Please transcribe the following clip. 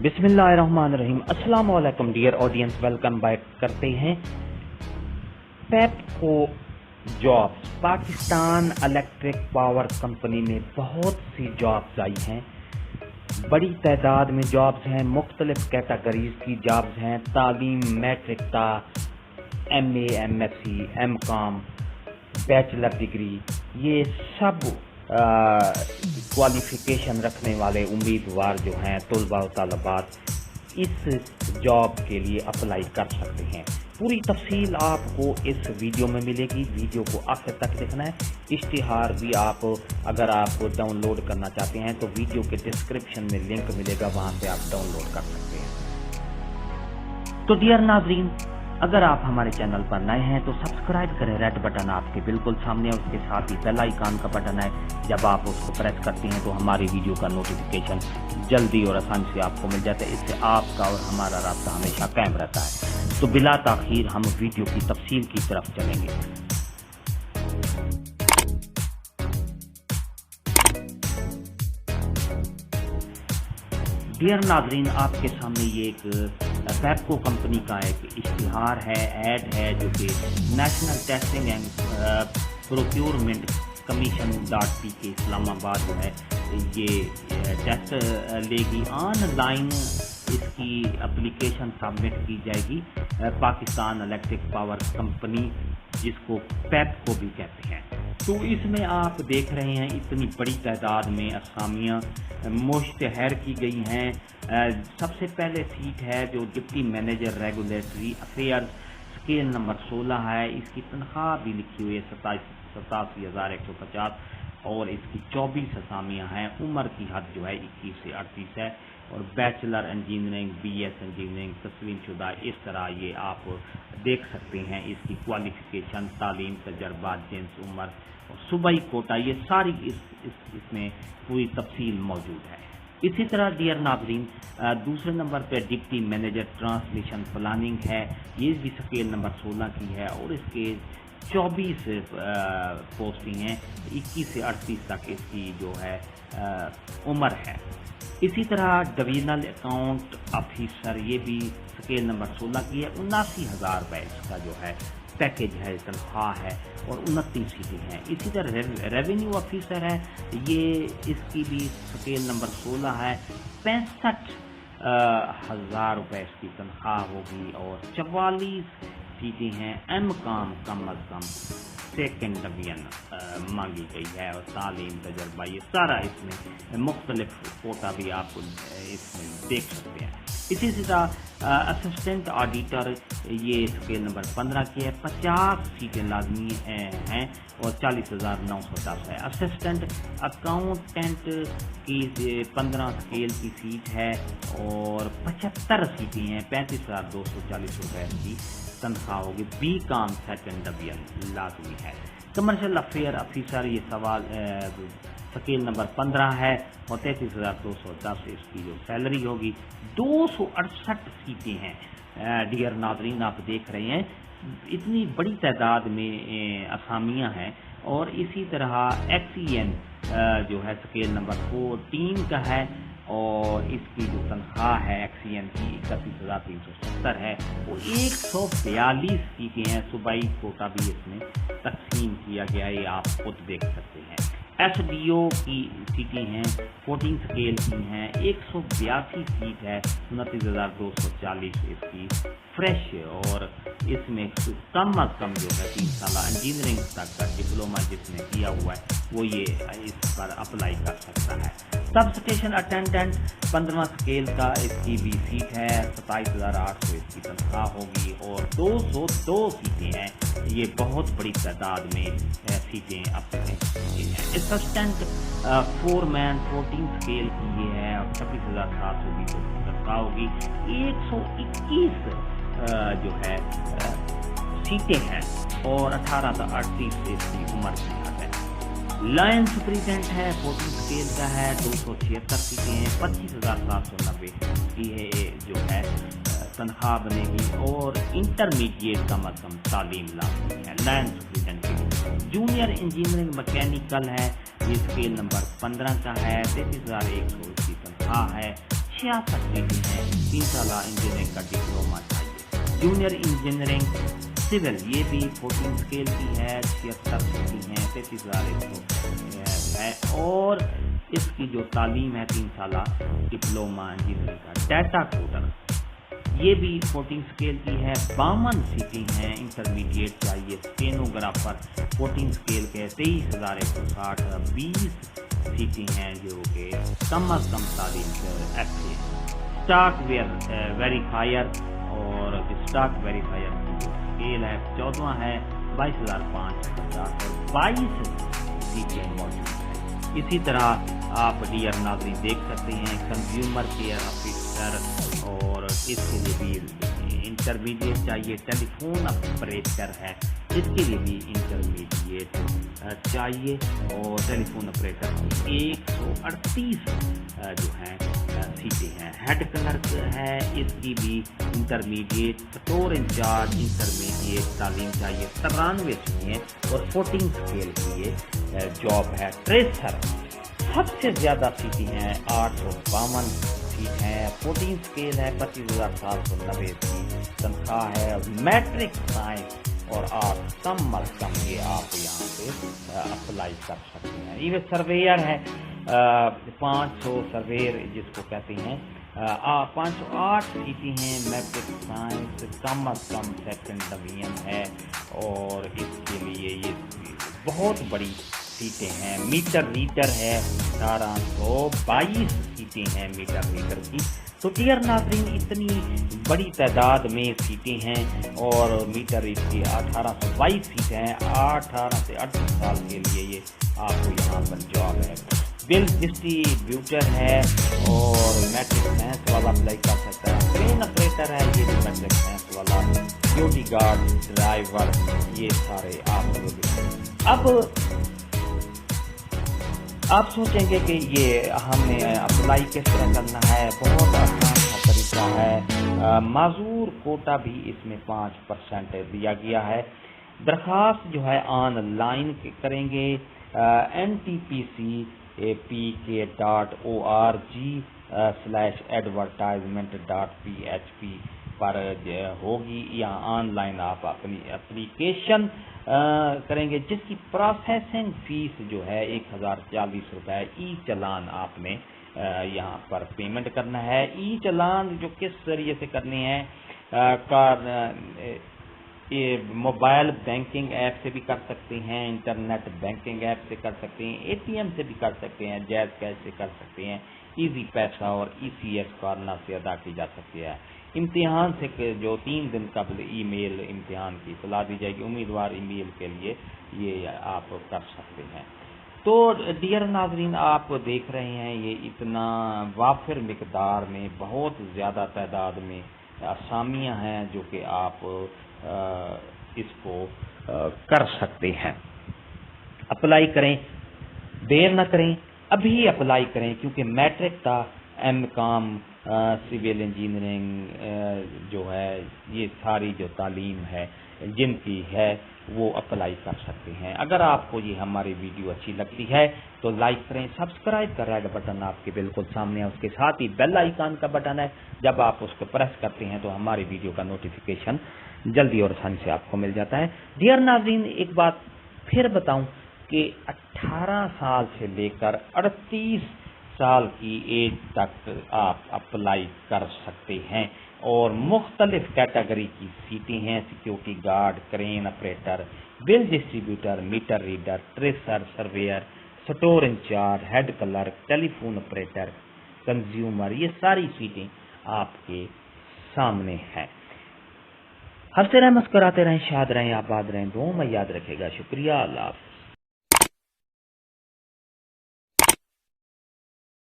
बिस्मिल्लाहिर्रहमानिर्रहीम। अस्सलाम वालेकुम डियर ऑडियंस, वेलकम बैक करते हैं। PEPCO jobs, Pakistan electric power company में बहुत सी जॉब्स आई हैं, बड़ी तादाद में जॉब्स हैं, मुख्तलिफ कैटेगरीज की जॉब्स हैं। तालीम मैट्रिक ता MA, MSc, MCom, bachelor degree, ये सब क्वालिफिकेशन रखने वाले उम्मीदवार जो हैं, तलबा व तलबात, इस जॉब के लिए अप्लाई कर सकते हैं। पूरी तफसील आपको इस वीडियो में मिलेगी, वीडियो को आखिर तक देखना है। इश्तिहार भी आप अगर आप डाउनलोड करना चाहते हैं तो वीडियो के डिस्क्रिप्शन में लिंक मिलेगा, वहां से आप डाउनलोड कर सकते हैं। तो डियर नाज़रीन, अगर आप हमारे चैनल पर नए हैं तो सब्सक्राइब करें, रेड बटन आपके बिल्कुल सामने है, उसके साथ ही बेल आइकन का बटन है। जब आप उसको प्रेस करते हैं तो हमारी वीडियो का नोटिफिकेशन जल्दी और आसानी से आपको मिल जाता है। इससे आपका और हमारा रास्ता हमेशा कायम रहता है। तो बिला ताखीर हम वीडियो की तफसील की तरफ चलेंगे। डियर नाज़रीन, आपके सामने ये एक पेप्को कंपनी का एक इश्तिहार है, ऐड है, जो कि national testing and procurement commission .pk Islamabad जो है ये टेस्ट लेगी। ऑनलाइन इसकी एप्लीकेशन सबमिट की जाएगी। पाकिस्तान इलेक्ट्रिक पावर कंपनी, जिसको पेप्को भी कहते हैं। तो इसमें आप देख रहे हैं इतनी बड़ी तादाद में असामियाँ मुश्तहर की गई हैं। सबसे पहले सीट है जो deputy manager regulatory affairs, scale number 16 है। इसकी तनख्वाह भी लिखी हुई है 87,150 और इसकी 24 असामियाँ हैं। उम्र की हद जो है 21 से 38 है और बैचलर इंजीनियरिंग, BS इंजीनियरिंग तस्लीम शुदा, इस तरह ये आप देख सकते हैं। इसकी क्वालिफिकेशन, तालीम, तजर्बा, जिन्स, उम्र और सूबाई कोटा, ये सारी इसमें पूरी तफसील मौजूद है। इसी तरह डियर नाज़रीन, दूसरे नंबर पर डिप्टी मैनेजर ट्रांसमिशन प्लानिंग है। ये भी स्केल नंबर 16 की है और इसके 24 पोस्टिंग हैं। 21 से 38 तक इसकी जो है उम्र है। इसी तरह डिवीजनल अकाउंट ऑफिसर, ये भी स्केल नंबर 16 की है। 79,000 रुपये इसका जो है पैकेज है, तनख्वाह है और 29 सीटें हैं। इसी तरह रेवेन्यू ऑफिसर है, ये इसकी भी स्केल नंबर 16 है। 65,000 रुपये इसकी तनख्वाह होगी और 44 सीटें हैं। MCom कम अज कम सेकेंड डिवीजन मांगी गई है और तालीम, तजर्बा, ये सारा इसमें मुख्तलिफ कोटा भी आप इसमें देख सकते हैं। इसी तरह असिस्टेंट ऑडिटर, ये स्केल नंबर 15 की है। 50 सीटें लाजमी हैं और 40,910 है। असिस्टेंट अकाउंटेंट की 15 स्केल की सीट है और 75 सीटें हैं। 35,240 रुपये की तनख्वाह होगी। BCom सेकेंड डिवीजन लाजमी है। कमर्शियल अफेयर ऑफिसर, ये सवाल स्केल नंबर 15 है और 33,210 इसकी जो सैलरी होगी। 268 सीटें हैं। डियर नाज़रीन, आप देख रहे हैं इतनी बड़ी तादाद में असामियाँ हैं। और इसी तरह XEN जो है स्केल नंबर 14 का है और इसकी जो तनख्वाह है XEN की 31,370 है और 142 सीटें हैं। सूबाई कोटा भी इसमें तकसीम किया गया है, ये आप खुद देख सकते हैं। SDO की सीटें हैं, 14 स्केल की हैं। 182 सीट है। 29,240 इसकी फ्रेश और इसमें कम अज कम जो है 3 साल इंजीनियरिंग तक का डिप्लोमा जिसने किया हुआ है वो ये इस पर अप्लाई कर सकता है। सब स्टेशन अटेंडेंट 15 स्केल का इसकी भी सीट है। 27,800 इसकी तनख्वाह होगी और 202 सीटें हैं। ये बहुत बड़ी तादाद में सीटें अपने हैं। असिस्टेंट फोरमैन 14 स्केल की ये है और 26,720 की तनख्वाह होगी। 121 जो है सीटें हैं और 18 से 38 इसकी उम्र की हद है। लाइन सुपरिटेंडेंट है, 14 स्केल का है। 276 सीटें हैं। 25,790 की है जो है तनख्वाह बनेगी और इंटरमीडिएट कम अज कम तालीम लाजमी है लाइन सुपरिटेंडेंट के लिए। जूनियर इंजीनियरिंग मैकेनिकल है, ये स्केल नंबर 15 का है। 33,100 इसकी तनख्वाह है। 66 सीटें हैं, 3 साल इंजीनियरिंग का डिप्लोमा चाहिए। जूनियर इंजीनियरिंग सिविल ये भी 14 स्केल की है, 76 की हैं, 33,100 है और इसकी जो तालीम है 3 साल डिप्लोमा इंजीनियरिंग का। डाटा कोडर ये भी 14 स्केल की है, 52 सीटें हैं, इंटरमीडिएट चाहिए। स्टेनोग्राफर 14 स्केल के 23,160, 20 सीटें हैं जो कि कम अज कम तालीम ऐसे। स्टॉक वेरीफायर और स्टॉक वेरीफायर की जो स्केल है 14वां है, 22,550 और 22 सीटें मौजूद हैं। इसी तरह आप डियर नाज़रीन देख सकते हैं कंज्यूमर केयर ऑफिसर और इसके लिए भी इंटरमीडिएट चाहिए। टेलीफोन ऑपरेटर है, इसके लिए भी इंटरमीडिएट चाहिए और टेलीफोन ऑपरेटर की 138 जो हैं सीटें हैं। हेड क्लर्क है, इसकी भी इंटरमीडिएट। स्टोर इंचार्ज इंटरमीडिएट तालीम चाहिए, 93 सीटें और 14 स्केल की ये जॉब है। ट्रेसर सबसे ज़्यादा सीटें हैं, 852 सीट है, 14 स्केल है, 25,790 की तनख्वाह है। मैट्रिक साइंस और आप कम अज कम ये आप यहाँ पे अप्लाई कर सकते हैं। ये सर्वेयर है, 500 सर्वेयर जिसको कहते हैं, 508 सीटें हैं। मैट्रिक साइंस कम अज कम सेकंड डिवीजन है और इसके लिए ये बहुत बड़ी सीटें हैं। मीटर रीडर है, 1822 सीटें हैं मीटर रीडर की। तो डियर नाज़रीन इतनी बड़ी तादाद में सीटें हैं और मीटर रीडर की 1822 सीटें हैं। 18 से 38 साल के लिए ये आपको यहाँ पर जॉब है। बिल डिस्ट्रीब्यूटर है और मैट्रिक साइंस वाला अप्लाई कर सकता है। ट्रेन ऑपरेटर है, ये भी मैट्रिक साइंस वाला। सिक्योरिटी गार्ड, ड्राइवर, ये सारे आप लोग। अब आप सोचेंगे कि ये हमने अप्लाई किस तरह करना है। बहुत आसान सा तरीका है। माजूर कोटा भी इसमें 5% दिया गया है। दरख्वास्त जो है ऑनलाइन करेंगे, ntpc.org/advertisement.php पर होगी। यहाँ ऑनलाइन आप अपनी एप्लीकेशन करेंगे जिसकी प्रोसेसिंग फीस जो है 1,040 रुपये। ई चलान आपने यहाँ पर पेमेंट करना है। ई चलान जो किस जरिए से करने हैं, ये मोबाइल बैंकिंग ऐप से भी कर सकते हैं, इंटरनेट बैंकिंग ऐप से कर सकते हैं, एटीएम से भी कर सकते हैं, जैज़ कैश से कर सकते हैं, इजी पैसा और ईसीएस कॉर्नर से अदा की जा सकती है। इम्तिहान से जो 3 दिन कबल ईमेल इम्तिहान की इतला दी जाएगी, उम्मीदवार ईमेल के लिए ये आप कर सकते हैं। तो डियर नाज़रीन आप देख रहे हैं ये इतना वाफिर मिकदार में बहुत ज़्यादा तादाद में असामियाँ हैं जो कि आप इसको कर सकते हैं। अप्लाई करें, देर न करें, अभी अप्लाई करें क्योंकि मैट्रिक का एमकॉम सिविल इंजीनियरिंग जो है ये सारी जो तालीम है जिनकी है वो अप्लाई कर सकते हैं। अगर आपको ये हमारी वीडियो अच्छी लगती है तो लाइक करें, सब्सक्राइब का रेड बटन आपके बिल्कुल सामने है, उसके साथ ही बेल आइकन का बटन है। जब आप उसको प्रेस करते हैं तो हमारी वीडियो का नोटिफिकेशन जल्दी और आसानी से आपको मिल जाता है। डियर नाज़रीन एक बात फिर बताऊं कि 18 साल से लेकर 38 साल की एज तक आप अप्लाई कर सकते हैं और मुख्तलिफ कैटेगरी की सीटें हैं। Security guard, crane operator, bill distributor, meter reader, tracer, surveyor, store incharge, head clerk, telephone operator, consumer, ये सारी सीटें आपके सामने हैं। हंसते रहें, मुस्कुराते रहें, शाद रहें, आबाद रहें, दुआ में याद रखेगा। शुक्रिया, अल्लाह।